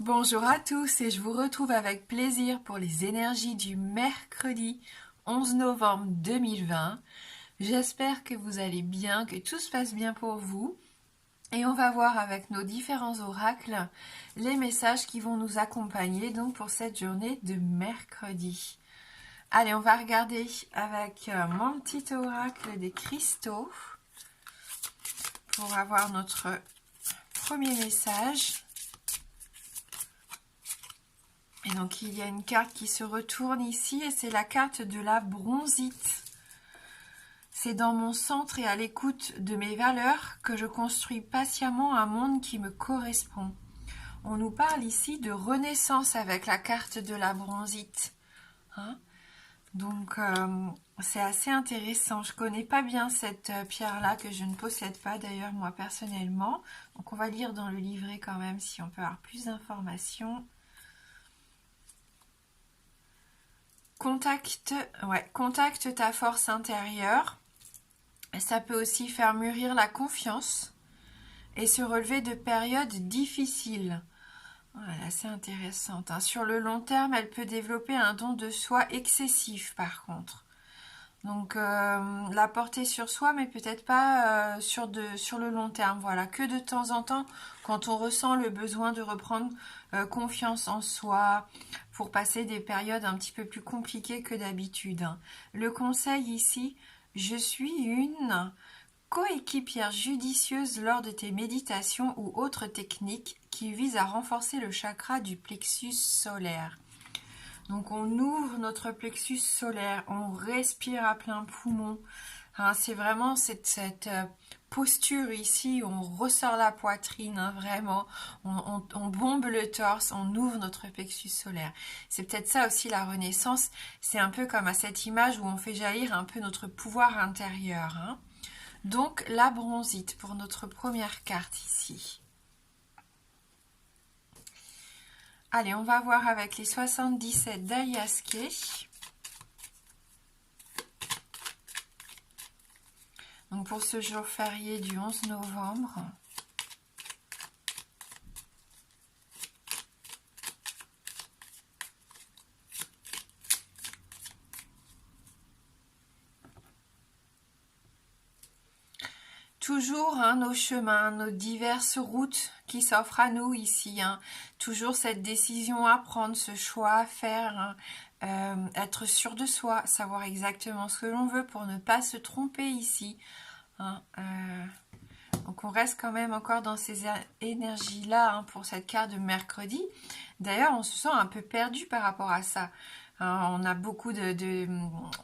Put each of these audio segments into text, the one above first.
Bonjour à tous et je vous retrouve avec plaisir pour les énergies du mercredi 11 novembre 2020. J'espère que vous allez bien, que tout se passe bien pour vous. Et on va voir avec nos différents oracles les messages qui vont nous accompagner donc pour cette journée de mercredi. Allez, on va regarder avec mon petit oracle des cristaux pour avoir notre premier message. Et donc il y a une carte qui se retourne ici et c'est la carte de la bronzite. C'est dans mon centre et à l'écoute de mes valeurs que je construis patiemment un monde qui me correspond. On nous parle ici de renaissance avec la carte de la bronzite. Donc c'est assez intéressant. Je ne connais pas bien cette pierre-là que je ne possède pas d'ailleurs moi personnellement. Donc on va lire dans le livret quand même si on peut avoir plus d'informations. Contacte ta force intérieure. Ça peut aussi faire mûrir la confiance et se relever de périodes difficiles. Voilà, c'est intéressant. Sur le long terme, elle peut développer un don de soi excessif par contre. Donc la porter sur soi, mais peut-être pas sur le long terme. Voilà, que de temps en temps, quand on ressent le besoin de reprendre confiance en soi, pour passer des périodes un petit peu plus compliquées que d'habitude. Le conseil ici, je suis une coéquipière judicieuse lors de tes méditations ou autres techniques qui visent à renforcer le chakra du plexus solaire. Donc on ouvre notre plexus solaire, on respire à plein poumon. C'est vraiment cette posture ici, où on ressort la poitrine, vraiment. On bombe le torse, on ouvre notre plexus solaire. C'est peut-être ça aussi la renaissance. C'est un peu comme à cette image où on fait jaillir un peu notre pouvoir intérieur. Donc la bronzite pour notre première carte ici. Allez, on va voir avec les 77 d'Ayaske. Donc pour ce jour férié du 11 novembre. Toujours nos chemins, nos diverses routes qui s'offrent à nous ici. Toujours cette décision à prendre, ce choix à faire, être sûr de soi, savoir exactement ce que l'on veut pour ne pas se tromper ici. Donc on reste quand même encore dans ces énergies-là pour cette carte de mercredi. D'ailleurs, on se sent un peu perdu par rapport à ça. On a beaucoup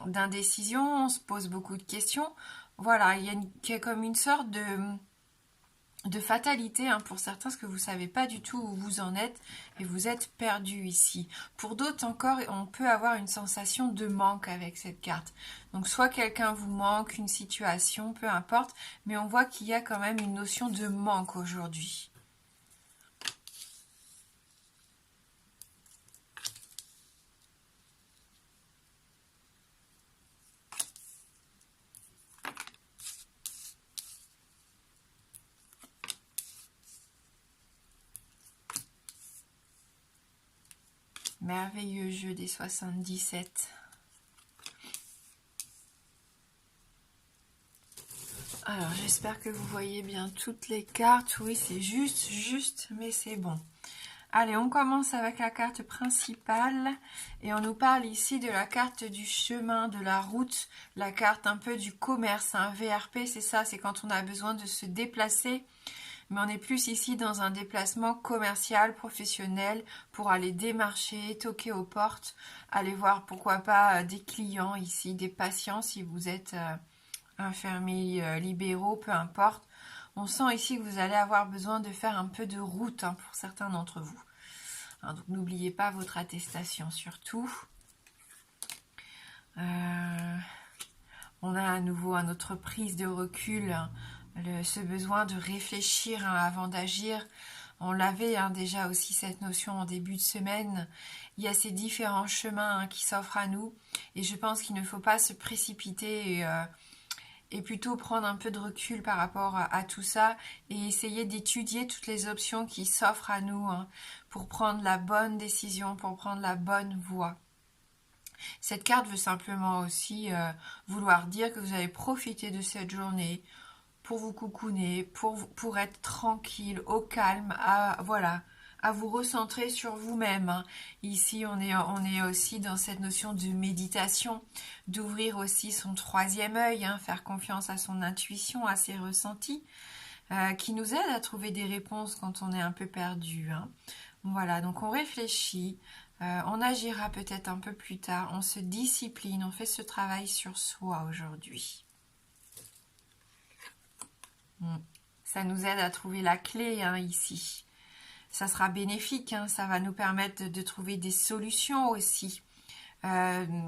d'indécision, on se pose beaucoup de questions. Voilà, il y a comme une sorte de fatalité pour certains, parce que vous ne savez pas du tout où vous en êtes et vous êtes perdu ici. Pour d'autres encore, on peut avoir une sensation de manque avec cette carte. Donc soit quelqu'un vous manque, une situation, peu importe, mais on voit qu'il y a quand même une notion de manque aujourd'hui. Merveilleux jeu des 77. Alors, j'espère que vous voyez bien toutes les cartes. Oui, c'est juste, mais c'est bon. Allez, on commence avec la carte principale. Et on nous parle ici de la carte du chemin, de la route, la carte un peu du commerce. VRP, c'est ça, c'est quand on a besoin de se déplacer. Mais on est plus ici dans un déplacement commercial, professionnel, pour aller démarcher, toquer aux portes, aller voir pourquoi pas des clients ici, des patients si vous êtes infirmiers libéraux, peu importe. On sent ici que vous allez avoir besoin de faire un peu de route pour certains d'entre vous. Donc n'oubliez pas votre attestation surtout. On a à nouveau notre prise de recul, ce besoin de réfléchir avant d'agir. On l'avait déjà aussi cette notion en début de semaine. Il y a ces différents chemins qui s'offrent à nous et je pense qu'il ne faut pas se précipiter et plutôt prendre un peu de recul par rapport à tout ça et essayer d'étudier toutes les options qui s'offrent à nous hein, pour prendre la bonne décision, pour prendre la bonne voie. Cette carte veut simplement aussi vouloir dire que vous allez profiter de cette journée pour vous coucouner, pour être tranquille, au calme, voilà, à vous recentrer sur vous-même. Hein. Ici, on est aussi dans cette notion de méditation, d'ouvrir aussi son troisième œil, hein, faire confiance à son intuition, à ses ressentis, qui nous aident à trouver des réponses quand on est un peu perdu. Hein. Voilà, donc on réfléchit, on agira peut-être un peu plus tard, on se discipline, on fait ce travail sur soi aujourd'hui. Ça nous aide à trouver la clé hein, ici. Ça sera bénéfique, hein, ça va nous permettre de trouver des solutions aussi. Un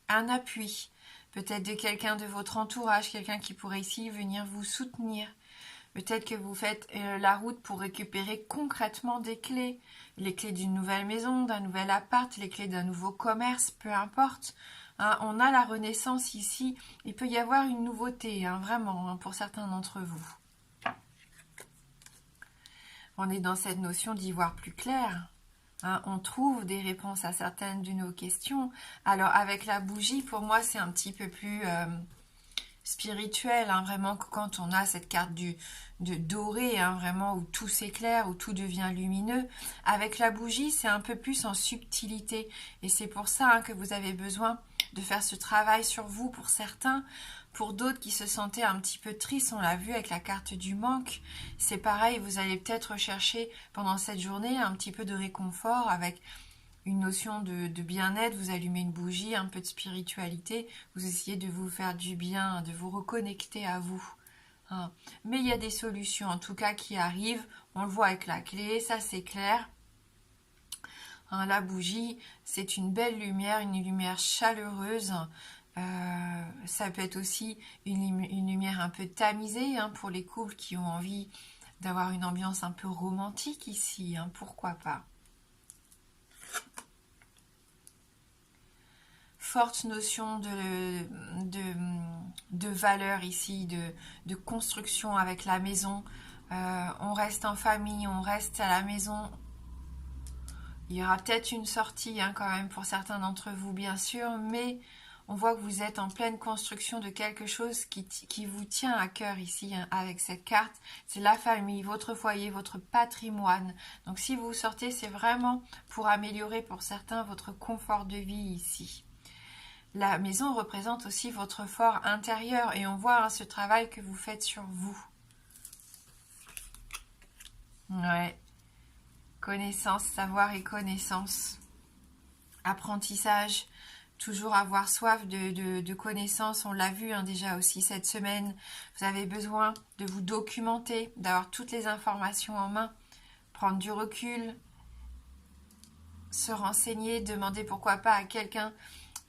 appui, peut-être de quelqu'un de votre entourage, quelqu'un qui pourrait ici venir vous soutenir. Peut-être que vous faites la route pour récupérer concrètement des clés. Les clés d'une nouvelle maison, d'un nouvel appart, les clés d'un nouveau commerce, peu importe. Hein, on a la renaissance ici. Il peut y avoir une nouveauté, hein, vraiment, hein, pour certains d'entre vous. On est dans cette notion d'y voir plus clair. Hein, on trouve des réponses à certaines de nos questions. Alors avec la bougie, pour moi, c'est un petit peu plus spirituel, hein, vraiment quand on a cette carte de doré, hein, vraiment où tout s'éclaire, où tout devient lumineux. Avec la bougie, c'est un peu plus en subtilité. Et c'est pour ça hein, que vous avez besoin de faire ce travail sur vous pour certains. Pour d'autres qui se sentaient un petit peu tristes, on l'a vu avec la carte du manque, c'est pareil, vous allez peut-être rechercher pendant cette journée un petit peu de réconfort avec une notion de bien-être, vous allumez une bougie, un peu de spiritualité, vous essayez de vous faire du bien, de vous reconnecter à vous. Hein. Mais il y a des solutions en tout cas qui arrivent, on le voit avec la clé, ça c'est clair. Hein, la bougie, c'est une belle lumière, une lumière chaleureuse. Ça peut être aussi une lumière un peu tamisée hein, pour les couples qui ont envie d'avoir une ambiance un peu romantique ici, hein, pourquoi pas. Forte notion de valeur ici, de construction avec la maison. On reste en famille, on reste à la maison. Il y aura peut-être une sortie hein, quand même pour certains d'entre vous, bien sûr, mais on voit que vous êtes en pleine construction de quelque chose qui vous tient à cœur ici hein, avec cette carte. C'est la famille, votre foyer, votre patrimoine. Donc si vous sortez, c'est vraiment pour améliorer pour certains votre confort de vie ici. La maison représente aussi votre fort intérieur et on voit hein, ce travail que vous faites sur vous. Ouais. Connaissance, savoir et connaissance. Apprentissage. Toujours avoir soif de connaissances, on l'a vu hein, déjà aussi cette semaine. Vous avez besoin de vous documenter, d'avoir toutes les informations en main, prendre du recul, se renseigner, demander pourquoi pas à quelqu'un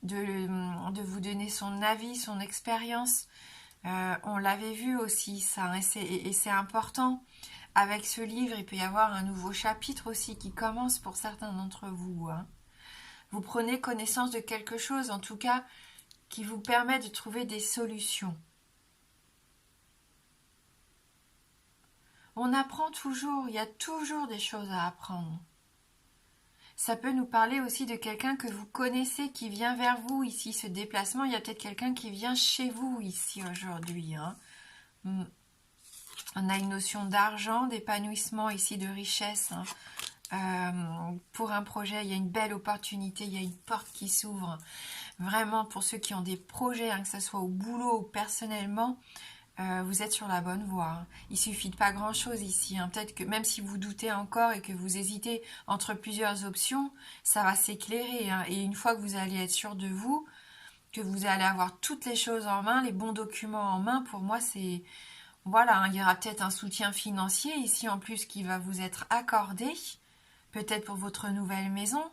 de vous donner son avis, son expérience. On l'avait vu aussi ça, hein, et c'est important. Avec ce livre, il peut y avoir un nouveau chapitre aussi qui commence pour certains d'entre vous. Hein. Vous prenez connaissance de quelque chose, en tout cas, qui vous permet de trouver des solutions. On apprend toujours, il y a toujours des choses à apprendre. Ça peut nous parler aussi de quelqu'un que vous connaissez qui vient vers vous ici, ce déplacement. Il y a peut-être quelqu'un qui vient chez vous ici aujourd'hui. Hein. On a une notion d'argent, d'épanouissement ici, de richesse. Hein. Pour un projet, il y a une belle opportunité, il y a une porte qui s'ouvre. Vraiment, pour ceux qui ont des projets, hein, que ce soit au boulot ou personnellement, vous êtes sur la bonne voie. Hein. Il suffit de pas grand-chose ici. Hein. Peut-être que même si vous doutez encore et que vous hésitez entre plusieurs options, ça va s'éclairer. Hein. Et une fois que vous allez être sûr de vous, que vous allez avoir toutes les choses en main, les bons documents en main, pour moi, c'est... Voilà, hein, il y aura peut-être un soutien financier ici en plus qui va vous être accordé. Peut-être pour votre nouvelle maison,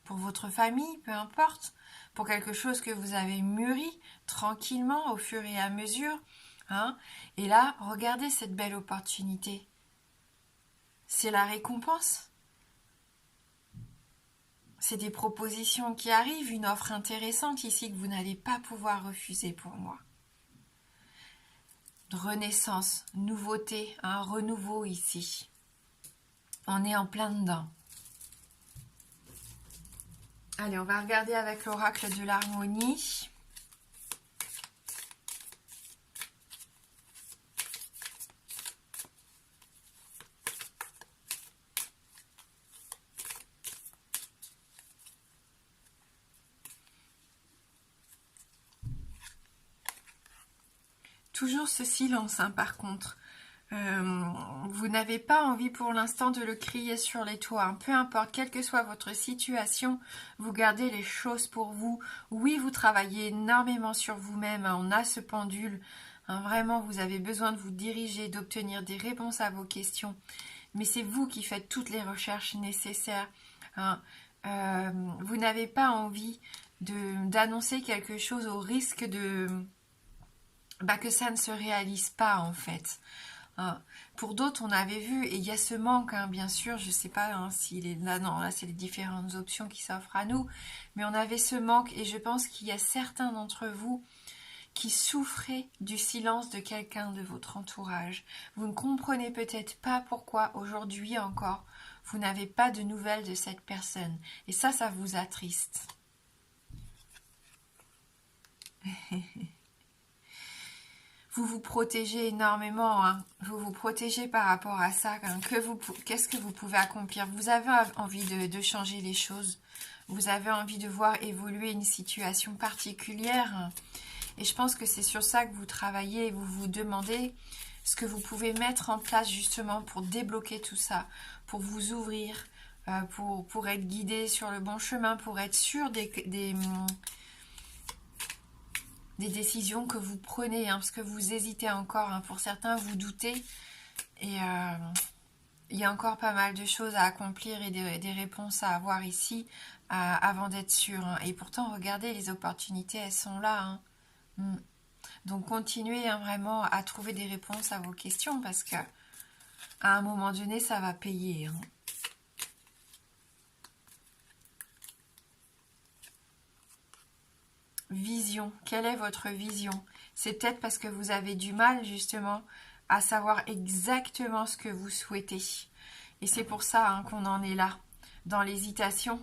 pour votre famille, peu importe. Pour quelque chose que vous avez mûri tranquillement au fur et à mesure. Hein. Et là, regardez cette belle opportunité. C'est la récompense. C'est des propositions qui arrivent, une offre intéressante ici que vous n'allez pas pouvoir refuser pour moi. renaissance, nouveauté, un renouveau ici. On est en plein dedans. Allez, on va regarder avec l'oracle de l'harmonie. Toujours ce silence, hein, par contre. Vous n'avez pas envie pour l'instant de le crier sur les toits, hein. Peu importe, quelle que soit votre situation, vous gardez les choses pour vous. Oui, vous travaillez énormément sur vous-même, hein. On a ce pendule, hein. Vraiment, vous avez besoin de vous diriger, d'obtenir des réponses à vos questions. Mais c'est vous qui faites toutes les recherches nécessaires, hein. Vous n'avez pas envie d'annoncer quelque chose au risque que ça ne se réalise pas, en fait. Pour d'autres, on avait vu, et il y a ce manque, hein, bien sûr, je ne sais pas, hein, s'il est là, non, là c'est les différentes options qui s'offrent à nous, mais on avait ce manque, et je pense qu'il y a certains d'entre vous qui souffraient du silence de quelqu'un de votre entourage. Vous ne comprenez peut-être pas pourquoi aujourd'hui encore, vous n'avez pas de nouvelles de cette personne, et ça vous attriste. Vous vous protégez énormément, hein. Vous vous protégez par rapport à ça, hein. Qu'est-ce que vous pouvez accomplir? Vous avez envie de changer les choses, vous avez envie de voir évoluer une situation particulière, hein. Et je pense que c'est sur ça que vous travaillez, et vous vous demandez ce que vous pouvez mettre en place justement pour débloquer tout ça, pour vous ouvrir, pour être guidé sur le bon chemin, pour être sûr des décisions que vous prenez, hein, parce que vous hésitez encore, hein. Pour certains, vous doutez, et il y a encore pas mal de choses à accomplir et des réponses à avoir ici avant d'être sûr, hein. Et pourtant, regardez, les opportunités, elles sont là, hein. Donc, continuez, hein, vraiment à trouver des réponses à vos questions, parce que à un moment donné, ça va payer, hein. Vision, quelle est votre vision? C'est peut-être parce que vous avez du mal justement à savoir exactement ce que vous souhaitez. Et c'est pour ça, hein, qu'on en est là, dans l'hésitation,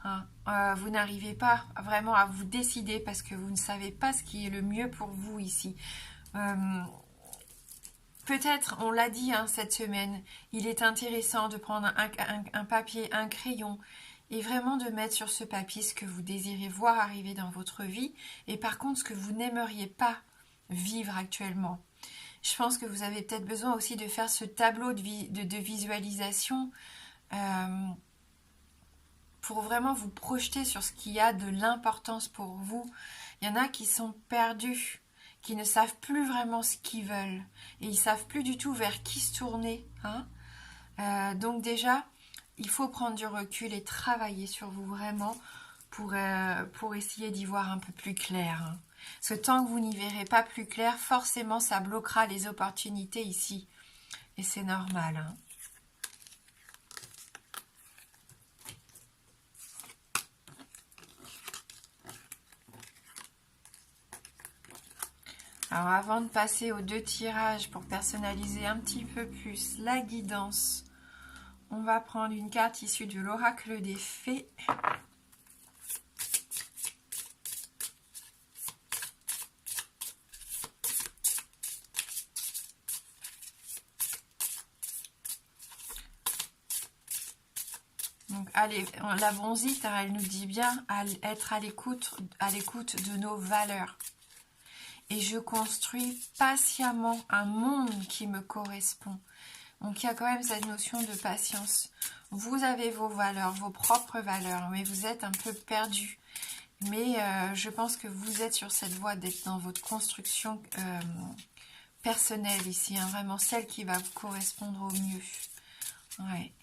hein. Vous n'arrivez pas vraiment à vous décider parce que vous ne savez pas ce qui est le mieux pour vous ici. Peut-être, on l'a dit, hein, cette semaine, il est intéressant de prendre un papier, un crayon, et vraiment de mettre sur ce papier ce que vous désirez voir arriver dans votre vie, et par contre ce que vous n'aimeriez pas vivre actuellement. Je pense que vous avez peut-être besoin aussi de faire ce tableau de visualisation pour vraiment vous projeter sur ce qui a de l'importance pour vous. Il y en a qui sont perdus, qui ne savent plus vraiment ce qu'ils veulent, et ils ne savent plus du tout vers qui se tourner, hein. Donc déjà, il faut prendre du recul et travailler sur vous vraiment pour essayer d'y voir un peu plus clair, hein. Parce que tant que vous n'y verrez pas plus clair, forcément ça bloquera les opportunités ici. Et c'est normal, hein. Alors avant de passer aux 2 tirages pour personnaliser un petit peu plus la guidance, on va prendre une carte issue de l'oracle des fées. Donc, allez, la bronzite, elle nous dit bien être à l'écoute de nos valeurs. Et je construis patiemment un monde qui me correspond. Donc il y a quand même cette notion de patience. Vous avez vos valeurs, vos propres valeurs, mais vous êtes un peu perdu. Mais je pense que vous êtes sur cette voie d'être dans votre construction personnelle ici, hein, vraiment celle qui va vous correspondre au mieux. Ouais.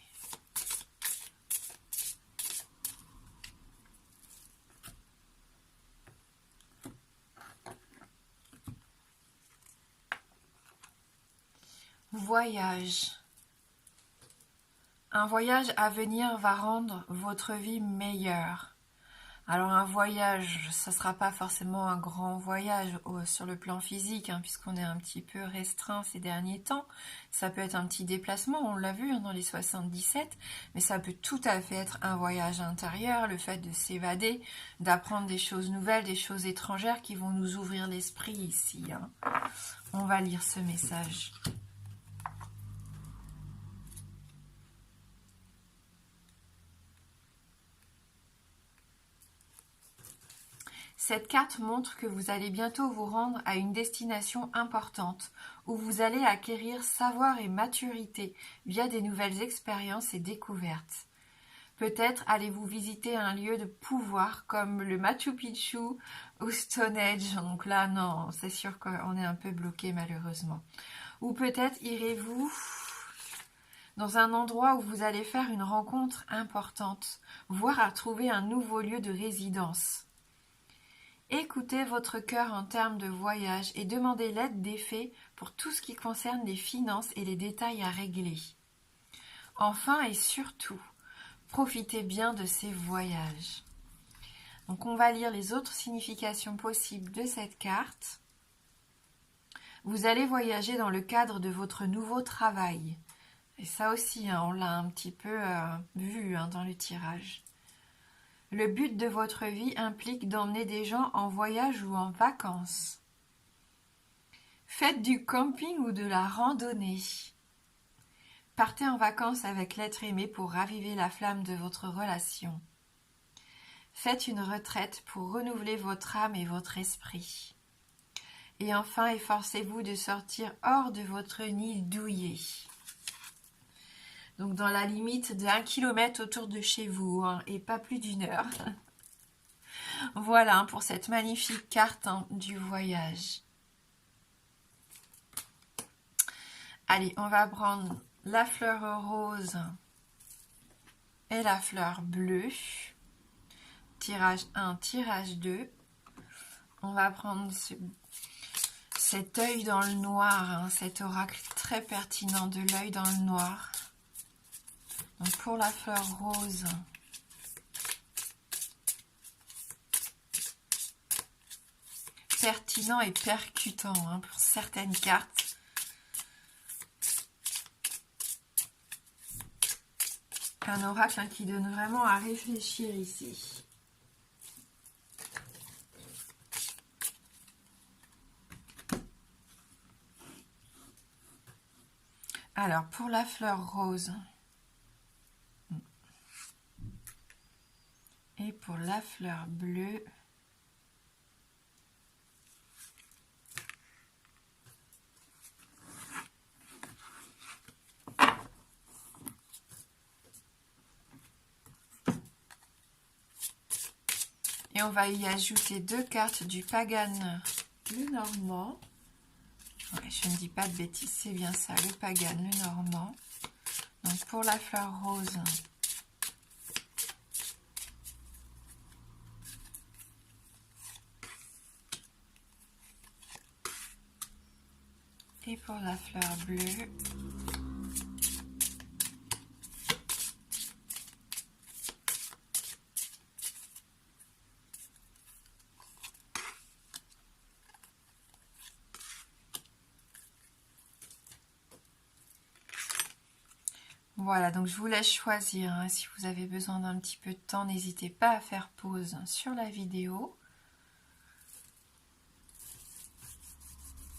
Voyage. Un voyage à venir va rendre votre vie meilleure. Alors un voyage, ça sera pas forcément un grand voyage sur le plan physique, hein, puisqu'on est un petit peu restreint ces derniers temps. Ça peut être un petit déplacement, on l'a vu hein, dans les 77, mais ça peut tout à fait être un voyage intérieur, le fait de s'évader, d'apprendre des choses nouvelles, des choses étrangères qui vont nous ouvrir l'esprit ici. Hein. On va lire ce message. Cette carte montre que vous allez bientôt vous rendre à une destination importante, où vous allez acquérir savoir et maturité via des nouvelles expériences et découvertes. Peut-être allez-vous visiter un lieu de pouvoir comme le Machu Picchu ou Stonehenge. Donc là, non, c'est sûr qu'on est un peu bloqué malheureusement. Ou peut-être irez-vous dans un endroit où vous allez faire une rencontre importante, voire à trouver un nouveau lieu de résidence. Écoutez votre cœur en termes de voyage et demandez l'aide des fées pour tout ce qui concerne les finances et les détails à régler. Enfin et surtout, profitez bien de ces voyages. Donc on va lire les autres significations possibles de cette carte. Vous allez voyager dans le cadre de votre nouveau travail. Et ça aussi, hein, on l'a un petit peu vu hein, dans le tirage. Le but de votre vie implique d'emmener des gens en voyage ou en vacances. Faites du camping ou de la randonnée. Partez en vacances avec l'être aimé pour raviver la flamme de votre relation. Faites une retraite pour renouveler votre âme et votre esprit. Et enfin, efforcez-vous de sortir hors de votre nid douillet. Donc dans la limite d'1 kilomètre autour de chez vous, hein, et pas plus d'1 heure. Voilà pour cette magnifique carte hein, du voyage. Allez, on va prendre la fleur rose et la fleur bleue. Tirage 1, tirage 2. On va prendre cet œil dans le noir, hein, cet oracle très pertinent de l'œil dans le noir. Donc pour la fleur rose, pertinent et percutant hein, pour certaines cartes. Un oracle hein, qui donne vraiment à réfléchir ici. Alors pour la fleur rose et pour la fleur bleue, et on va y ajouter 2 cartes du Pagan Lenormand. Ouais, je ne dis pas de bêtises, c'est bien ça, le Pagan Lenormand. Donc pour la fleur rose, et pour la fleur bleue, voilà, donc je vous laisse choisir. Hein. Si vous avez besoin d'un petit peu de temps, n'hésitez pas à faire pause sur la vidéo.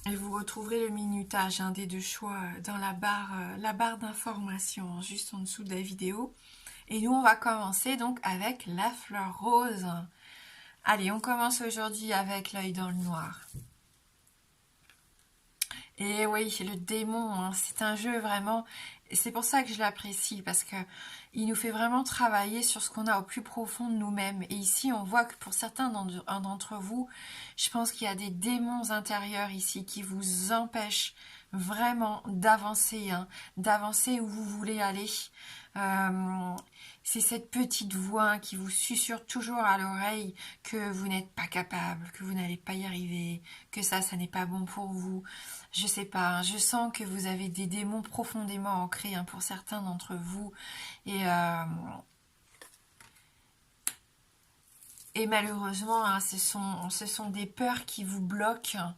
Et vous retrouverez le minutage des 2 choix dans la barre d'information, juste en dessous de la vidéo. Et nous, on va commencer donc avec la fleur rose. Allez, on commence aujourd'hui avec l'œil dans le noir. Et oui, le démon, hein, c'est un jeu vraiment, c'est pour ça que je l'apprécie, parce que il nous fait vraiment travailler sur ce qu'on a au plus profond de nous-mêmes. Et ici, on voit que pour certains d'entre vous, je pense qu'il y a des démons intérieurs ici qui vous empêchent vraiment d'avancer, hein, d'avancer où vous voulez aller. C'est cette petite voix qui vous susurre toujours à l'oreille que vous n'êtes pas capable, que vous n'allez pas y arriver, que ça n'est pas bon pour vous. Je sais pas, hein, je sens que vous avez des démons profondément ancrés hein, pour certains d'entre vous. Et Et malheureusement, hein, ce sont des peurs qui vous bloquent,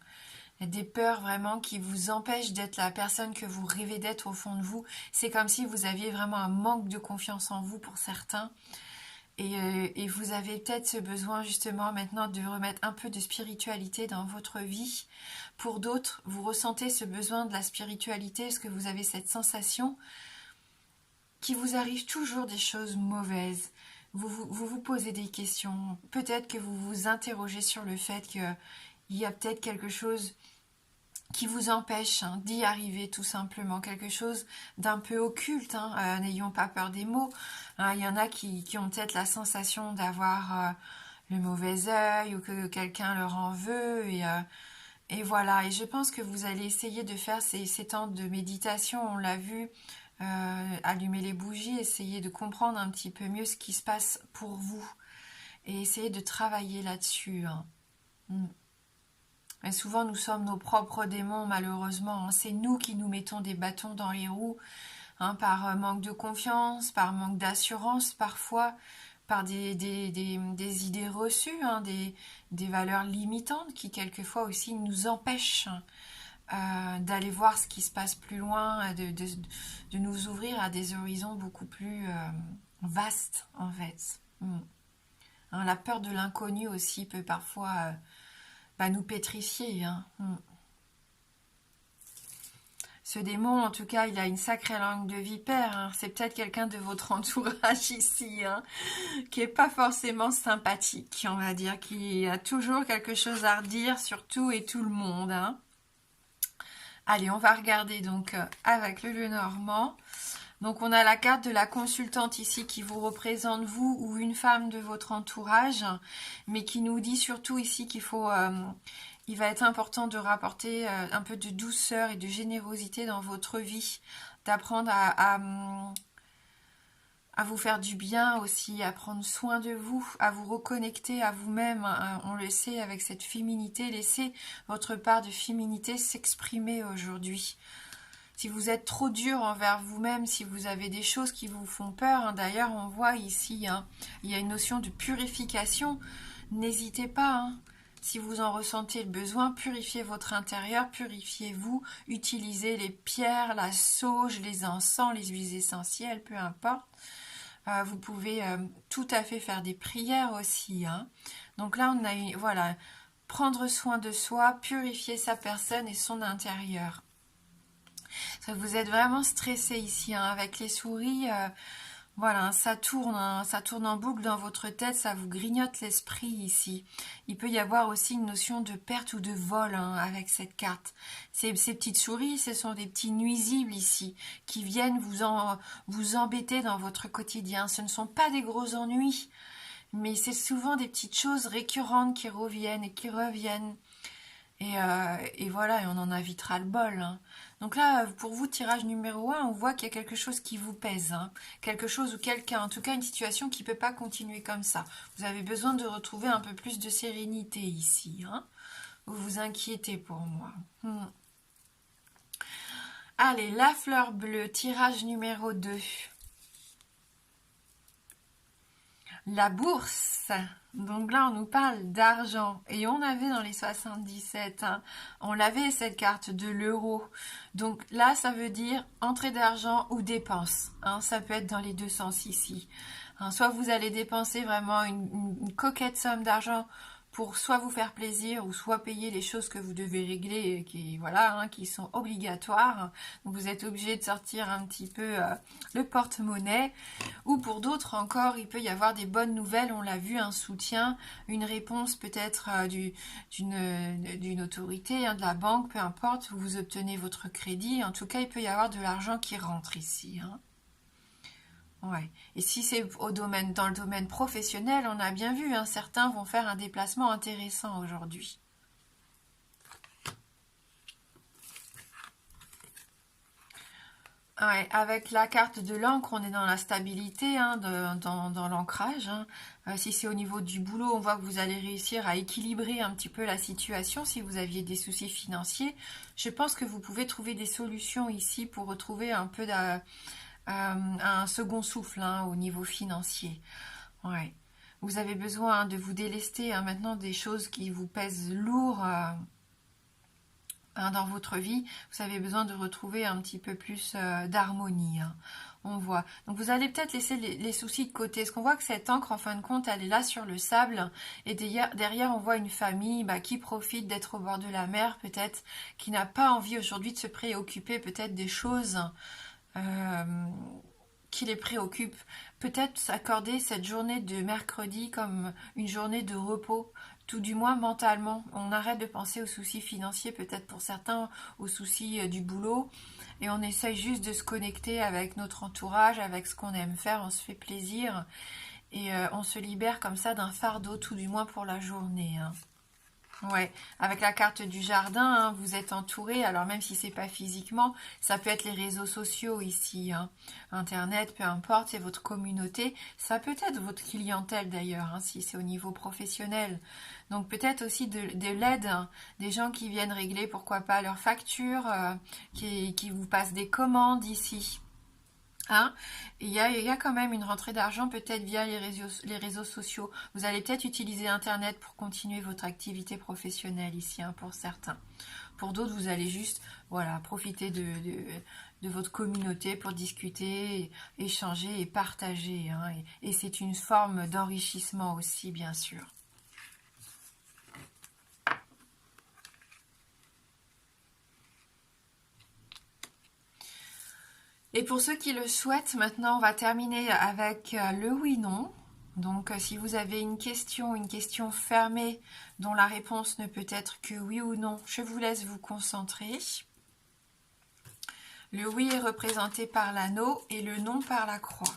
des peurs vraiment qui vous empêchent d'être la personne que vous rêvez d'être au fond de vous. C'est comme si vous aviez vraiment un manque de confiance en vous pour certains. Et vous avez peut-être ce besoin justement maintenant de remettre un peu de spiritualité dans votre vie. Pour d'autres, vous ressentez ce besoin de la spiritualité parce que vous avez cette sensation qu'il vous arrive toujours des choses mauvaises. Vous posez des questions. Peut-être que vous vous interrogez sur le fait qu'il y a peut-être quelque chose qui vous empêche d'y arriver tout simplement, quelque chose d'un peu occulte, n'ayons pas peur des mots. Il y en a qui ont peut-être la sensation d'avoir le mauvais œil ou que quelqu'un leur en veut et voilà. Et je pense que vous allez essayer de faire ces temps de méditation, on l'a vu, allumer les bougies, essayer de comprendre un petit peu mieux ce qui se passe pour vous et essayer de travailler là-dessus. Et souvent, nous sommes nos propres démons, malheureusement. C'est nous qui nous mettons des bâtons dans les roues, par manque de confiance, par manque d'assurance parfois, par des idées reçues, des valeurs limitantes qui quelquefois aussi nous empêchent d'aller voir ce qui se passe plus loin, de nous ouvrir à des horizons beaucoup plus vastes, en fait. La peur de l'inconnu aussi peut parfois nous pétrifier. Ce démon, en tout cas, il a une sacrée langue de vipère. C'est peut-être quelqu'un de votre entourage ici, qui est pas forcément sympathique, on va dire, qui a toujours quelque chose à redire sur tout et tout le monde. Allez, on va regarder donc avec le Lenormand. Donc on a la carte de la consultante ici qui vous représente vous ou une femme de votre entourage, mais qui nous dit surtout ici qu'il faut, il va être important de rapporter un peu de douceur et de générosité dans votre vie, d'apprendre à vous faire du bien aussi, à prendre soin de vous, à vous reconnecter à vous-même. On le sait avec cette féminité, laissez votre part de féminité s'exprimer aujourd'hui. Si vous êtes trop dur envers vous-même, si vous avez des choses qui vous font peur, d'ailleurs on voit ici, il y a une notion de purification, n'hésitez pas, si vous en ressentez le besoin, purifiez votre intérieur, purifiez-vous, utilisez les pierres, la sauge, les encens, les huiles essentielles, peu importe. Vous pouvez tout à fait faire des prières aussi. Donc là on a voilà, prendre soin de soi, purifier sa personne et son intérieur. Vous êtes vraiment stressé ici, avec les souris, voilà, ça tourne en boucle dans votre tête, ça vous grignote l'esprit ici. Il peut y avoir aussi une notion de perte ou de vol avec cette carte. Ces petites souris, ce sont des petits nuisibles ici, qui viennent vous embêter dans votre quotidien. Ce ne sont pas des gros ennuis, mais c'est souvent des petites choses récurrentes qui reviennent et qui reviennent. Et voilà, et on en a vite ras le bol. Donc là, pour vous, tirage numéro 1, on voit qu'il y a quelque chose qui vous pèse. Quelque chose ou quelqu'un, en tout cas une situation qui ne peut pas continuer comme ça. Vous avez besoin de retrouver un peu plus de sérénité ici. Vous vous inquiétez pour moi. Allez, la fleur bleue, tirage numéro 2. La bourse. Donc là, on nous parle d'argent. Et on avait dans les 77, on l'avait cette carte de l'euro. Donc là, ça veut dire entrée d'argent ou dépense. Ça peut être dans les deux sens ici. Soit vous allez dépenser vraiment une coquette somme d'argent pour soit vous faire plaisir ou soit payer les choses que vous devez régler qui sont obligatoires. Donc vous êtes obligé de sortir un petit peu le porte-monnaie. Ou pour d'autres encore, il peut y avoir des bonnes nouvelles, on l'a vu, un soutien, une réponse peut-être d'une autorité, de la banque, peu importe, vous obtenez votre crédit. En tout cas, il peut y avoir de l'argent qui rentre ici. Ouais. Et si c'est dans le domaine professionnel, on a bien vu, certains vont faire un déplacement intéressant aujourd'hui. Ouais, avec la carte de l'encre, on est dans la stabilité, dans l'ancrage. Si c'est au niveau du boulot, on voit que vous allez réussir à équilibrer un petit peu la situation. Si vous aviez des soucis financiers, je pense que vous pouvez trouver des solutions ici pour retrouver un peu un second souffle au niveau financier. Ouais. Vous avez besoin de vous délester maintenant des choses qui vous pèsent lourd dans votre vie. Vous avez besoin de retrouver un petit peu plus d'harmonie. On voit. Donc vous allez peut-être laisser les soucis de côté. Parce qu'on voit que cette encre, en fin de compte, elle est là sur le sable. Et derrière on voit une famille qui profite d'être au bord de la mer, peut-être, qui n'a pas envie aujourd'hui de se préoccuper peut-être des choses qui les préoccupent. Peut-être s'accorder cette journée de mercredi comme une journée de repos, tout du moins mentalement. On arrête de penser aux soucis financiers, peut-être pour certains, aux soucis du boulot, et on essaye juste de se connecter avec notre entourage, avec ce qu'on aime faire, on se fait plaisir, et on se libère comme ça d'un fardeau, tout du moins pour la journée. Ouais, avec la carte du jardin, vous êtes entouré, alors même si c'est pas physiquement, ça peut être les réseaux sociaux ici, Internet, peu importe, c'est votre communauté, ça peut être votre clientèle d'ailleurs, si c'est au niveau professionnel. Donc peut-être aussi de l'aide, des gens qui viennent régler, pourquoi pas, leurs factures, qui vous passent des commandes ici. Il y a quand même une rentrée d'argent peut-être via les réseaux sociaux. Vous allez peut-être utiliser Internet pour continuer votre activité professionnelle ici, pour certains. Pour d'autres, vous allez juste profiter de votre communauté pour discuter, échanger et partager. Et c'est une forme d'enrichissement aussi, bien sûr. Et pour ceux qui le souhaitent, maintenant on va terminer avec le oui-non. Donc si vous avez une question fermée dont la réponse ne peut être que oui ou non, je vous laisse vous concentrer. Le oui est représenté par l'anneau et le non par la croix.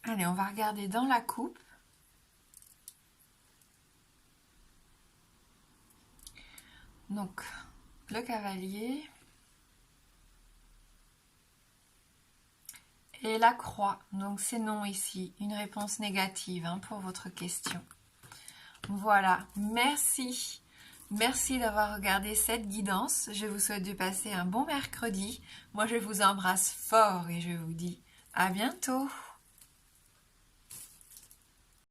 Allez, on va regarder dans la coupe. Donc, le cavalier et la croix. Donc, c'est non ici. Une réponse négative pour votre question. Voilà, merci. Merci d'avoir regardé cette guidance. Je vous souhaite de passer un bon mercredi. Moi, je vous embrasse fort et je vous dis à bientôt.